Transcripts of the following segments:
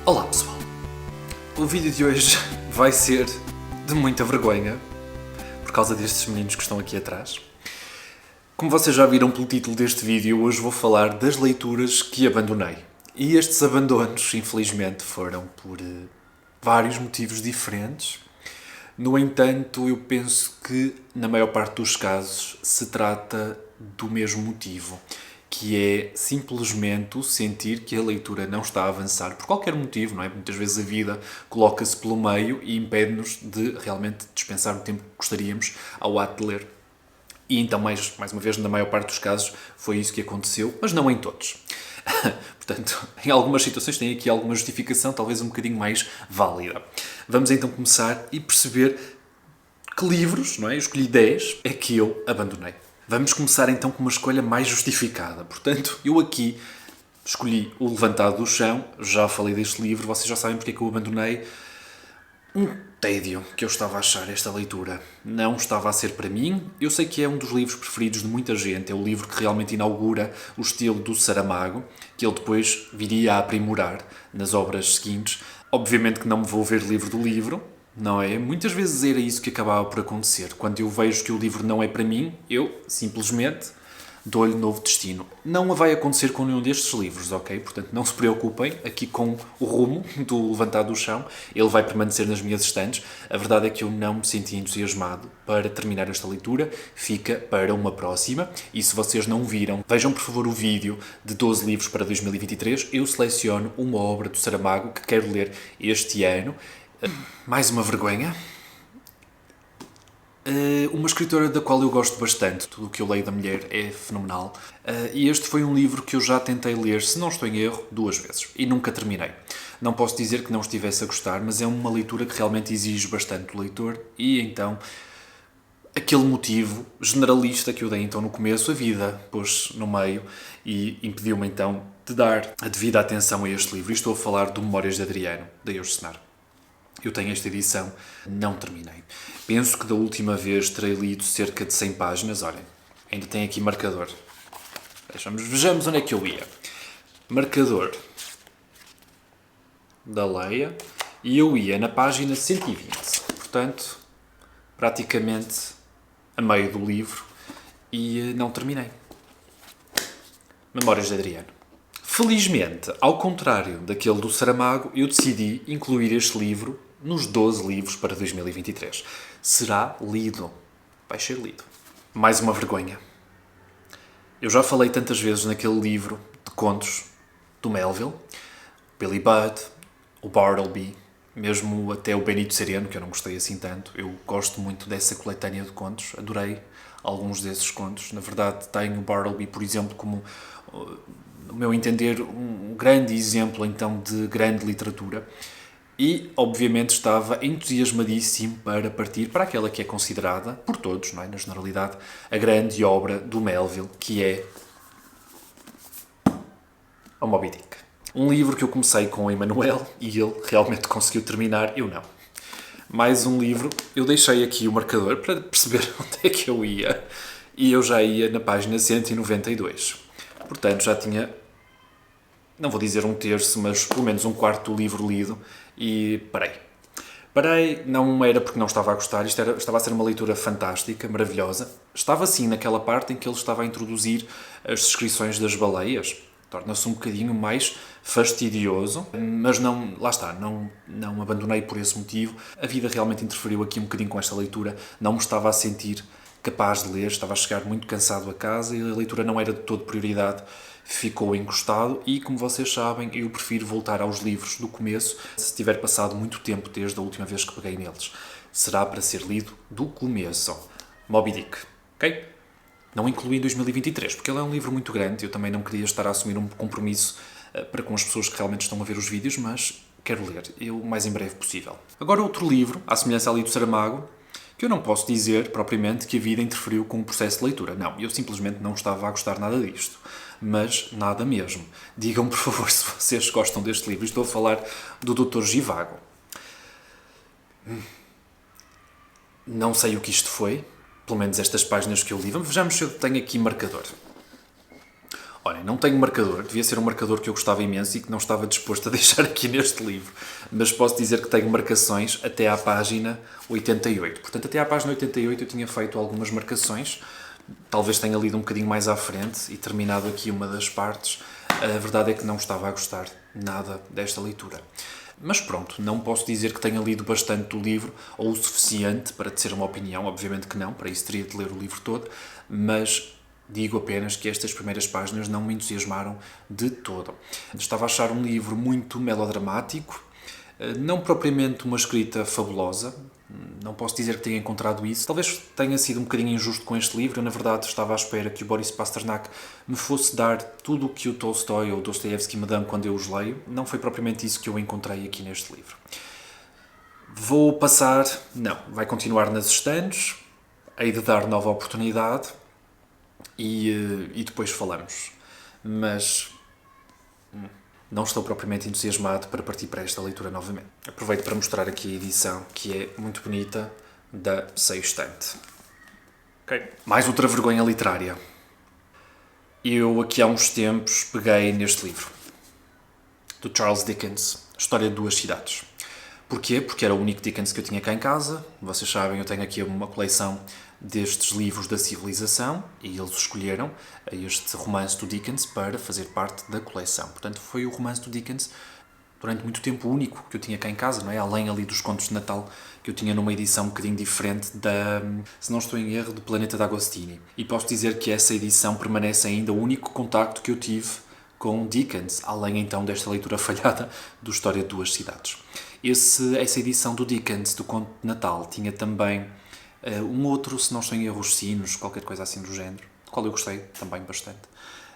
Olá pessoal, o vídeo de hoje vai ser de muita vergonha por causa destes meninos que estão aqui atrás. Como vocês já viram pelo título deste vídeo, hoje vou falar das leituras que abandonei. E estes abandonos, infelizmente, foram por vários motivos diferentes. No entanto, eu penso que, na maior parte dos casos, se trata do mesmo motivo, que é simplesmente o sentir que a leitura não está a avançar por qualquer motivo, não é? Muitas vezes a vida coloca-se pelo meio e impede-nos de realmente dispensar o tempo que gostaríamos ao ato de ler. E então, mais uma vez, na maior parte dos casos, foi isso que aconteceu, mas não em todos. Portanto, em algumas situações tem aqui alguma justificação, talvez um bocadinho mais válida. Vamos então começar e perceber que livros, não é? Eu escolhi 10, é que eu abandonei. Vamos começar então com uma escolha mais justificada. Portanto, eu aqui escolhi O Levantado do Chão, já falei deste livro, vocês já sabem porque é que eu abandonei. Um tédio que eu estava a achar esta leitura. Não estava a ser para mim. Eu sei que é um dos livros preferidos de muita gente, é o livro que realmente inaugura o estilo do Saramago, que ele depois viria a aprimorar nas obras seguintes. Obviamente que não me vou ver livro do livro, não é? Muitas vezes era isso que acabava por acontecer. Quando eu vejo que o livro não é para mim, eu simplesmente dou-lhe novo destino. Não vai acontecer com nenhum destes livros, ok? Portanto, não se preocupem aqui com o rumo do Levantado do Chão. Ele vai permanecer nas minhas estantes. A verdade é que eu não me senti entusiasmado para terminar esta leitura. Fica para uma próxima. E se vocês não viram, vejam por favor o vídeo de 12 livros para 2023. Eu seleciono uma obra do Saramago que quero ler este ano. Mais uma vergonha. Uma escritora da qual eu gosto bastante, tudo o que eu leio da mulher é fenomenal, e este foi um livro que eu já tentei ler, se não estou em erro, 2 vezes, e nunca terminei. Não posso dizer que não estivesse a gostar, mas é uma leitura que realmente exige bastante do leitor, e então, aquele motivo generalista que eu dei então no começo, a vida pôs no meio, e impediu-me então de dar a devida atenção a este livro, e estou a falar do Memórias de Adriano, da Eugênia. Eu tenho esta edição, não terminei. Penso que da última vez terei lido cerca de 100 páginas. Olhem, ainda tem aqui marcador. Vejamos onde é que eu ia. Marcador da Leia. E eu ia na página 120. Portanto, praticamente a meio do livro. E não terminei. Memórias de Adriano. Felizmente, ao contrário daquele do Saramago, eu decidi incluir este livro nos 12 livros para 2023. Será lido. Vai ser lido. Mais uma vergonha. Eu já falei tantas vezes naquele livro de contos do Melville, Billy Budd, o Bartleby, mesmo até o Benito Sereno, que eu não gostei assim tanto. Eu gosto muito dessa coletânea de contos, adorei alguns desses contos. Na verdade, tenho o Bartleby, por exemplo, como, no meu entender, um grande exemplo então de grande literatura. E, obviamente, estava entusiasmadíssimo para partir para aquela que é considerada, por todos, não é? Na generalidade, a grande obra do Melville, que é o Moby Dick. Um livro que eu comecei com o Emanuel e ele realmente conseguiu terminar, eu não. Mais um livro, eu deixei aqui o marcador para perceber onde é que eu ia e eu já ia na página 192. Portanto, já tinha, não vou dizer um terço, mas pelo menos um quarto do livro lido e parei. Parei, não era porque não estava a gostar, estava a ser uma leitura fantástica, maravilhosa. Estava sim naquela parte em que ele estava a introduzir as descrições das baleias. Torna-se um bocadinho mais fastidioso, mas não, lá está, não abandonei por esse motivo. A vida realmente interferiu aqui um bocadinho com esta leitura, não me estava a sentir capaz de ler, estava a chegar muito cansado a casa e a leitura não era de todo prioridade, ficou encostado e, como vocês sabem, eu prefiro voltar aos livros do começo se tiver passado muito tempo desde a última vez que peguei neles. Será para ser lido do começo. Moby Dick, ok? Não incluí em 2023, porque ele é um livro muito grande, eu também não queria estar a assumir um compromisso para com as pessoas que realmente estão a ver os vídeos, mas quero ler, eu o mais em breve possível. Agora outro livro, à semelhança ali do Saramago, que eu não posso dizer propriamente que a vida interferiu com o processo de leitura. Não, eu simplesmente não estava a gostar nada disto. Mas nada mesmo. Digam-me, por favor, se vocês gostam deste livro. Estou a falar do Dr. Zhivago. Não sei o que isto foi, pelo menos estas páginas que eu li. Vejamos se eu tenho aqui marcador. Olhem, não tenho marcador, devia ser um marcador que eu gostava imenso e que não estava disposto a deixar aqui neste livro, mas posso dizer que tenho marcações até à página 88. Portanto, até à página 88 eu tinha feito algumas marcações, talvez tenha lido um bocadinho mais à frente e terminado aqui uma das partes. A verdade é que não estava a gostar nada desta leitura. Mas pronto, não posso dizer que tenha lido bastante do livro, ou o suficiente para ter uma opinião, obviamente que não, para isso teria de ler o livro todo, mas digo apenas que estas primeiras páginas não me entusiasmaram de todo. Estava a achar um livro muito melodramático, não propriamente uma escrita fabulosa, não posso dizer que tenha encontrado isso. Talvez tenha sido um bocadinho injusto com este livro. Eu, na verdade, estava à espera que o Boris Pasternak me fosse dar tudo o que o Tolstói ou o Dostoiévski me dão quando eu os leio. Não foi propriamente isso que eu encontrei aqui neste livro. Vou passar... Não, vai continuar nas estantes. Hei de dar nova oportunidade e depois falamos. Mas... não estou propriamente entusiasmado para partir para esta leitura novamente. Aproveito para mostrar aqui a edição, que é muito bonita, da Sextante. Okay. Mais outra vergonha literária. Eu, aqui há uns tempos, peguei neste livro, do Charles Dickens, História de Duas Cidades. Porquê? Porque era o único Dickens que eu tinha cá em casa. Vocês sabem, eu tenho aqui uma coleção destes livros da civilização e eles escolheram este romance do Dickens para fazer parte da coleção. Portanto, foi o romance do Dickens durante muito tempo único que eu tinha cá em casa, não é? Além ali dos contos de Natal que eu tinha numa edição um bocadinho diferente da, se não estou em erro, do Planeta de Agostini. E posso dizer que essa edição permanece ainda o único contacto que eu tive com Dickens, além então desta leitura falhada do História de Duas Cidades. Essa edição do Dickens, do conto de Natal, tinha também um outro, se não estou em erro, Os Sinos, qualquer coisa assim do género, do qual eu gostei também bastante.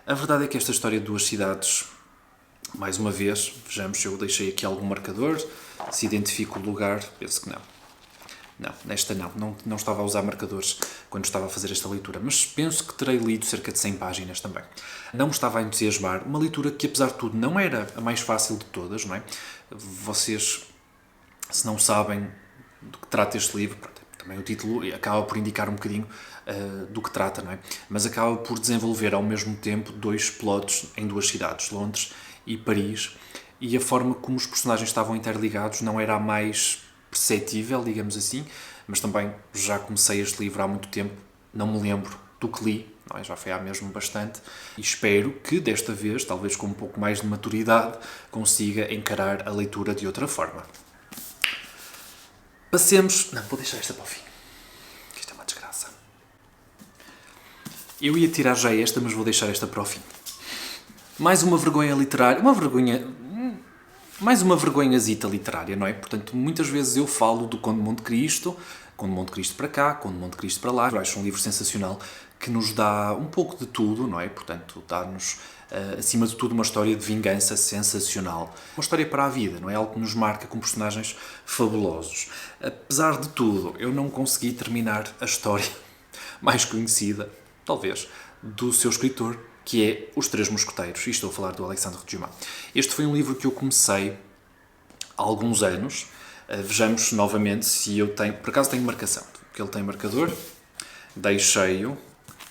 A verdade é que esta História de Duas Cidades, mais uma vez, vejamos se eu deixei aqui algum marcador, se identifico o lugar, penso que não. Não, nesta não estava a usar marcadores quando estava a fazer esta leitura, mas penso que terei lido cerca de 100 páginas também. Não me estava a entusiasmar, uma leitura que apesar de tudo não era a mais fácil de todas, não é? Vocês, se não sabem do que trata este livro, também o título acaba por indicar um bocadinho do que trata, não é? Mas acaba por desenvolver ao mesmo tempo dois plots em duas cidades, Londres e Paris, e a forma como os personagens estavam interligados não era a mais perceptível, digamos assim, mas também já comecei este livro há muito tempo, não me lembro do que li, não é? Já foi há mesmo bastante, e espero que desta vez, talvez com um pouco mais de maturidade, consiga encarar a leitura de outra forma. Passemos... Não, vou deixar esta para o fim, que isto é uma desgraça. Eu ia tirar já esta, mas vou deixar esta para o fim. Mais uma vergonha literária, mais uma vergonhazita literária, não é? Portanto, muitas vezes eu falo do Conde de Monte Cristo, Conde de Monte Cristo para cá, Conde de Monte Cristo para lá. Eu acho um livro sensacional que nos dá um pouco de tudo, não é? Portanto, dá-nos, acima de tudo, uma história de vingança sensacional. Uma história para a vida, não é? Algo que nos marca com personagens fabulosos. Apesar de tudo, eu não consegui terminar a história mais conhecida, talvez, do seu escritor, que é Os Três Mosqueteiros, e estou a falar do Alexandre Dumas. Este foi um livro que eu comecei há alguns anos. Vejamos novamente se eu tenho... Por acaso tenho marcação, porque ele tem marcador. Deixei-o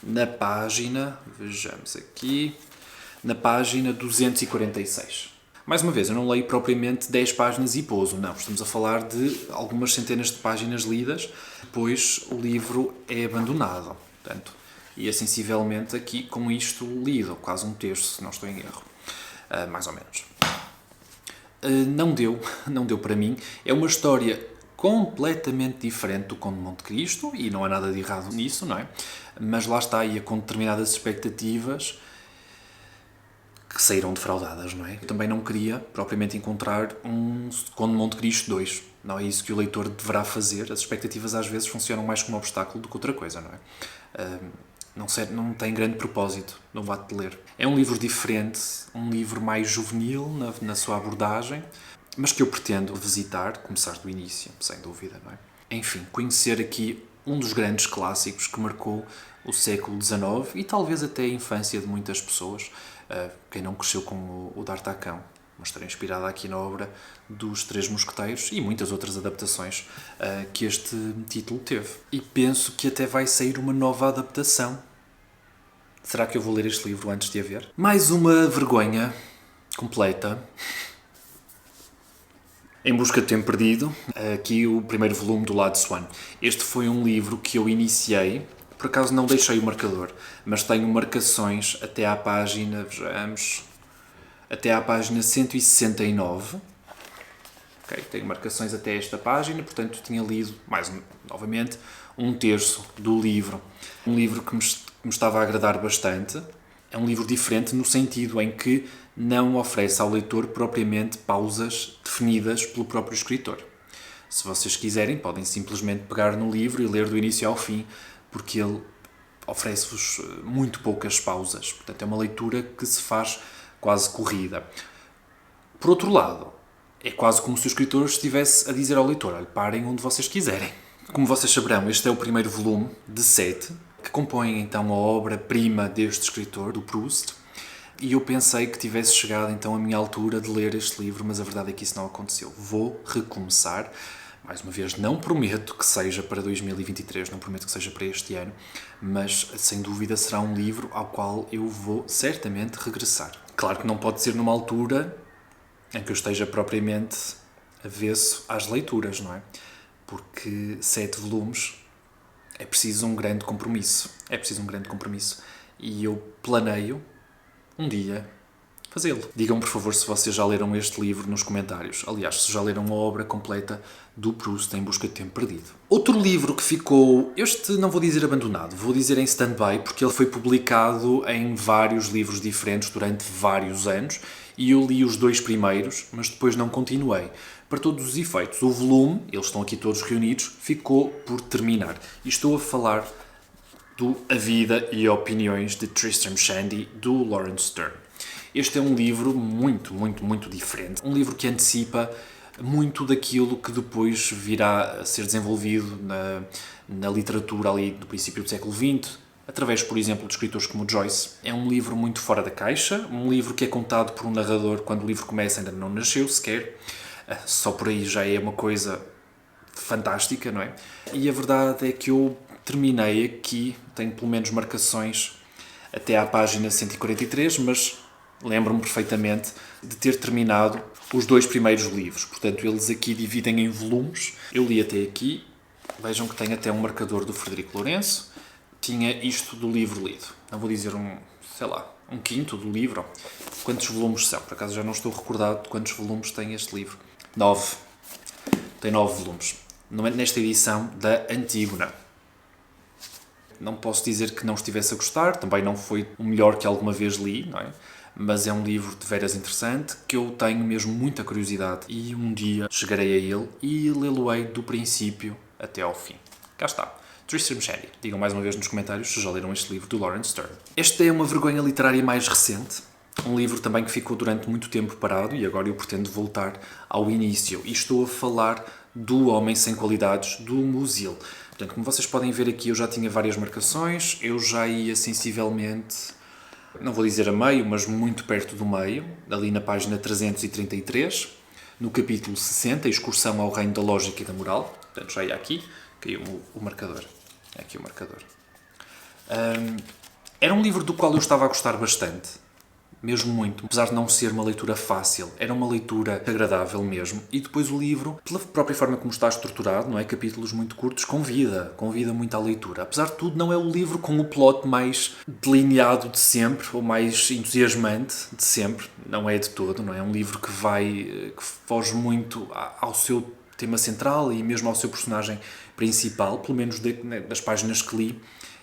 na página... Vejamos aqui... Na página 246. Mais uma vez, eu não leio propriamente 10 páginas e pouso, não. Estamos a falar de algumas centenas de páginas lidas, pois o livro é abandonado. Portanto... E é sensivelmente aqui com isto lido, quase um terço, se não estou em erro. Mais ou menos. Não deu para mim. É uma história completamente diferente do Conde de Monte Cristo, e não há nada de errado nisso, não é? Mas lá está, ia com determinadas expectativas que saíram defraudadas, não é? Eu também não queria propriamente encontrar um Conde de Monte Cristo 2. Não é isso que o leitor deverá fazer. As expectativas às vezes funcionam mais como obstáculo do que outra coisa, não é? Não tem grande propósito no ato de ler. É um livro diferente, um livro mais juvenil na sua abordagem, mas que eu pretendo visitar, começar do início, sem dúvida, não é? Enfim, conhecer aqui um dos grandes clássicos que marcou o século XIX e talvez até a infância de muitas pessoas, quem não cresceu com o D'Artagnan, uma história inspirada aqui na obra dos Três Mosqueteiros e muitas outras adaptações que este título teve. E penso que até vai sair uma nova adaptação. Será que eu vou ler este livro antes de a ver? Mais uma vergonha completa. Em Busca de Tempo Perdido, aqui o primeiro volume do Lado Swan. Este foi um livro que eu iniciei, por acaso não deixei o marcador, mas tenho marcações até à página, vejamos, até à página 169. Okay, tenho marcações até esta página, portanto tinha lido, novamente, um terço do livro. Um livro que me estava a agradar bastante. É um livro diferente no sentido em que não oferece ao leitor propriamente pausas definidas pelo próprio escritor. Se vocês quiserem, podem simplesmente pegar no livro e ler do início ao fim, porque ele oferece-vos muito poucas pausas. Portanto, é uma leitura que se faz quase corrida. Por outro lado, é quase como se o escritor estivesse a dizer ao leitor: olha, parem onde vocês quiserem. Como vocês saberão, este é o primeiro volume de 7, que compõem então a obra-prima deste escritor, do Proust, e eu pensei que tivesse chegado então a minha altura de ler este livro, mas a verdade é que isso não aconteceu. Vou recomeçar. Mais uma vez, não prometo que seja para 2023, não prometo que seja para este ano, mas sem dúvida será um livro ao qual eu vou certamente regressar. Claro que não pode ser numa altura em que eu esteja propriamente avesso às leituras, não é? Porque 7 volumes é preciso um grande compromisso. E eu planeio um dia fazê-lo. Digam, por favor, se vocês já leram este livro nos comentários. Aliás, se já leram a obra completa do Proust, Em Busca de Tempo Perdido. Outro livro que ficou, este não vou dizer abandonado, vou dizer em stand-by, porque ele foi publicado em vários livros diferentes durante vários anos, e eu li os 2 primeiros, mas depois não continuei. Para todos os efeitos, o volume, eles estão aqui todos reunidos, ficou por terminar. E estou a falar do A Vida e Opiniões de Tristram Shandy, do Laurence Sterne. Este é um livro muito, muito, muito diferente. Um livro que antecipa muito daquilo que depois virá a ser desenvolvido na literatura ali do princípio do século XX, através, por exemplo, de escritores como Joyce. É um livro muito fora da caixa, um livro que é contado por um narrador quando o livro começa ainda não nasceu sequer. Só por aí já é uma coisa fantástica, não é? E a verdade é que eu terminei aqui, tenho pelo menos marcações até à página 143, mas lembro-me perfeitamente de ter terminado os 2 primeiros livros. Portanto, eles aqui dividem em volumes. Eu li até aqui. Vejam que tem até um marcador do Frederico Lourenço. Tinha isto do livro lido. Não vou dizer um quinto do livro. Quantos volumes são? Por acaso já não estou recordado de quantos volumes tem este livro. 9. Tem 9 volumes. Nesta edição da Antígona. Não posso dizer que não estivesse a gostar. Também não foi o melhor que alguma vez li, não é? Mas é um livro de veras interessante, que eu tenho mesmo muita curiosidade e um dia chegarei a ele e lê-lo-ei do princípio até ao fim. Cá está. Tristram Shandy. Digam mais uma vez nos comentários se já leram este livro do Laurence Sterne. Esta é uma vergonha literária mais recente. Um livro também que ficou durante muito tempo parado e agora eu pretendo voltar ao início. E estou a falar do Homem Sem Qualidades, do Musil. Portanto, como vocês podem ver aqui, eu já tinha várias marcações. Eu já ia sensivelmente, não vou dizer a meio, mas muito perto do meio, ali na página 333, no capítulo 60, Excursão ao Reino da Lógica e da Moral. Portanto, já ia aqui, caiu o marcador. É aqui o marcador. Era um livro do qual eu estava a gostar bastante, mesmo muito, apesar de não ser uma leitura fácil. Era uma leitura agradável mesmo. E depois o livro, pela própria forma como está estruturado, não é? Capítulos muito curtos, convida muito à leitura. Apesar de tudo, não é o livro com o plot mais delineado de sempre, ou mais entusiasmante de sempre. Não é de todo, não é? É um livro que foge muito ao seu tema central e mesmo ao seu personagem principal, pelo menos das páginas que li.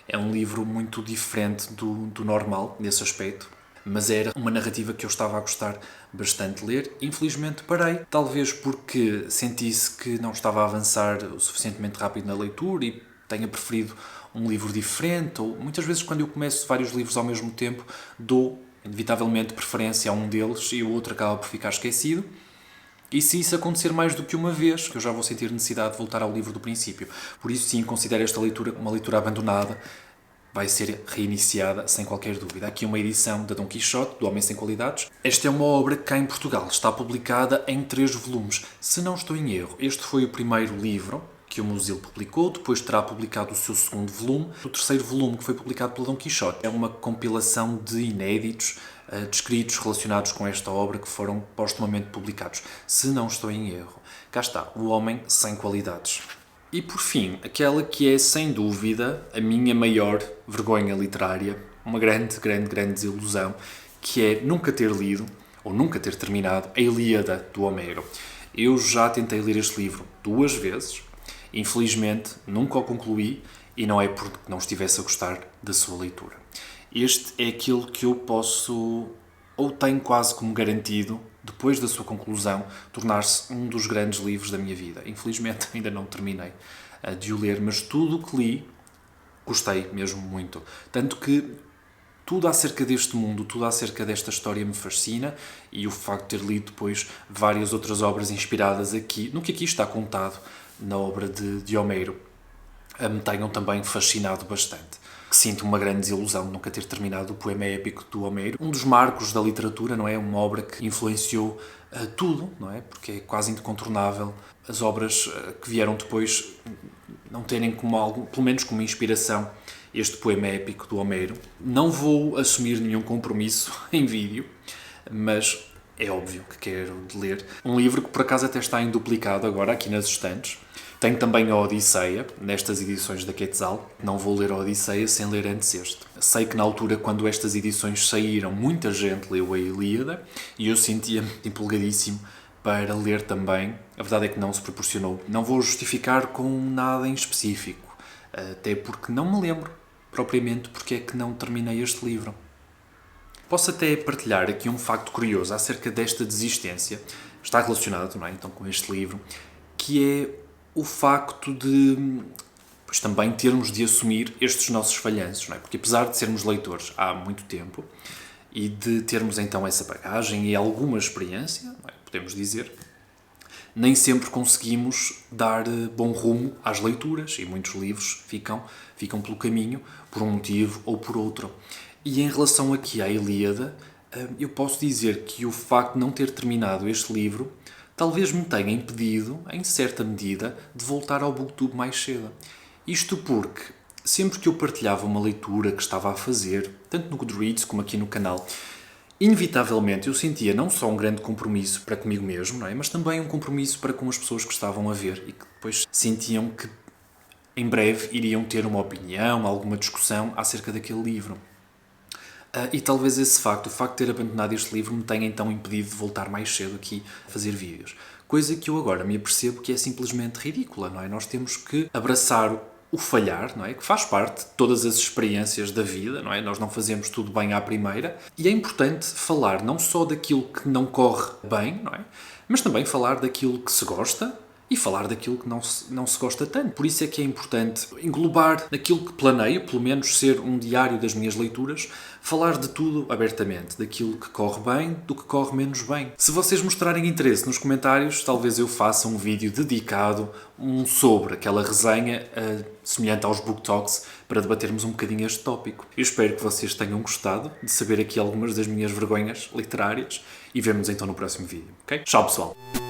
É um livro muito diferente do normal, nesse aspecto. Mas era uma narrativa que eu estava a gostar bastante de ler. Infelizmente parei, talvez porque sentisse que não estava a avançar o suficientemente rápido na leitura e tenha preferido um livro diferente, ou muitas vezes quando eu começo vários livros ao mesmo tempo, dou inevitavelmente preferência a um deles e o outro acaba por ficar esquecido. E se isso acontecer mais do que uma vez, eu já vou sentir necessidade de voltar ao livro do princípio. Por isso sim, considero esta leitura uma leitura abandonada. Vai ser reiniciada sem qualquer dúvida. Aqui uma edição da Dom Quixote, do Homem Sem Qualidades. Esta é uma obra que cá em Portugal está publicada em 3 volumes. Se não estou em erro, este foi o primeiro livro que o Musil publicou, depois terá publicado o seu segundo volume. O terceiro volume, que foi publicado pelo Dom Quixote, é uma compilação de inéditos, de escritos relacionados com esta obra que foram postumamente publicados. Se não estou em erro. Cá está, O Homem Sem Qualidades. E por fim, aquela que é sem dúvida a minha maior vergonha literária, uma grande desilusão, que é nunca ter lido, ou nunca ter terminado, a Ilíada do Homero. Eu já tentei ler este livro 2 vezes, infelizmente nunca o concluí, e não é porque não estivesse a gostar da sua leitura. Este é aquilo que eu posso, ou tenho quase como garantido, depois da sua conclusão, tornar-se um dos grandes livros da minha vida. Infelizmente ainda não terminei de o ler, mas tudo o que li, gostei mesmo muito. Tanto que tudo acerca deste mundo, tudo acerca desta história me fascina, e o facto de ter lido depois várias outras obras inspiradas aqui, no que aqui está contado na obra de Homero, me tenham também fascinado bastante. Sinto uma grande desilusão de nunca ter terminado o poema épico do Homero. Um dos marcos da literatura, não é? Uma obra que influenciou tudo, não é? Porque é quase incontornável as obras que vieram depois não terem como algo, pelo menos como inspiração, este poema épico do Homero. Não vou assumir nenhum compromisso em vídeo, mas é óbvio que quero ler. Um livro que por acaso até está em duplicado agora aqui nas estantes. Tenho também a Odisseia, nestas edições da Quetzal. Não vou ler a Odisseia sem ler antes este. Sei que na altura, quando estas edições saíram, muita gente leu a Ilíada e eu sentia-me empolgadíssimo para ler também. A verdade é que não se proporcionou. Não vou justificar com nada em específico, até porque não me lembro propriamente porque é que não terminei este livro. Posso até partilhar aqui um facto curioso acerca desta desistência. Está relacionado, não é? Então, com este livro, que é o facto de também termos de assumir estes nossos falhanços, não é? Porque apesar de sermos leitores há muito tempo e de termos então essa bagagem e alguma experiência, não é? Podemos dizer, nem sempre conseguimos dar bom rumo às leituras e muitos livros ficam pelo caminho por um motivo ou por outro. E em relação aqui à Ilíada, eu posso dizer que o facto de não ter terminado este livro talvez me tenha impedido, em certa medida, de voltar ao BookTube mais cedo. Isto porque, sempre que eu partilhava uma leitura que estava a fazer, tanto no Goodreads como aqui no canal, inevitavelmente eu sentia não só um grande compromisso para comigo mesmo, não é? Mas também um compromisso para com as pessoas que estavam a ver e que depois sentiam que em breve iriam ter uma opinião, alguma discussão acerca daquele livro. E talvez esse facto, o facto de ter abandonado este livro, me tenha então impedido de voltar mais cedo aqui a fazer vídeos. Coisa que eu agora me apercebo que é simplesmente ridícula, não é? Nós temos que abraçar o falhar, não é? Que faz parte de todas as experiências da vida, não é? Nós não fazemos tudo bem à primeira. E é importante falar não só daquilo que não corre bem, não é? Mas também falar daquilo que se gosta e falar daquilo que não se gosta tanto. Por isso é que é importante englobar aquilo que planeio, pelo menos ser um diário das minhas leituras, falar de tudo abertamente, daquilo que corre bem, do que corre menos bem. Se vocês mostrarem interesse nos comentários, talvez eu faça um vídeo dedicado sobre aquela resenha semelhante aos Book Talks, para debatermos um bocadinho este tópico. Eu espero que vocês tenham gostado de saber aqui algumas das minhas vergonhas literárias e vemo-nos então no próximo vídeo, ok? Tchau, pessoal!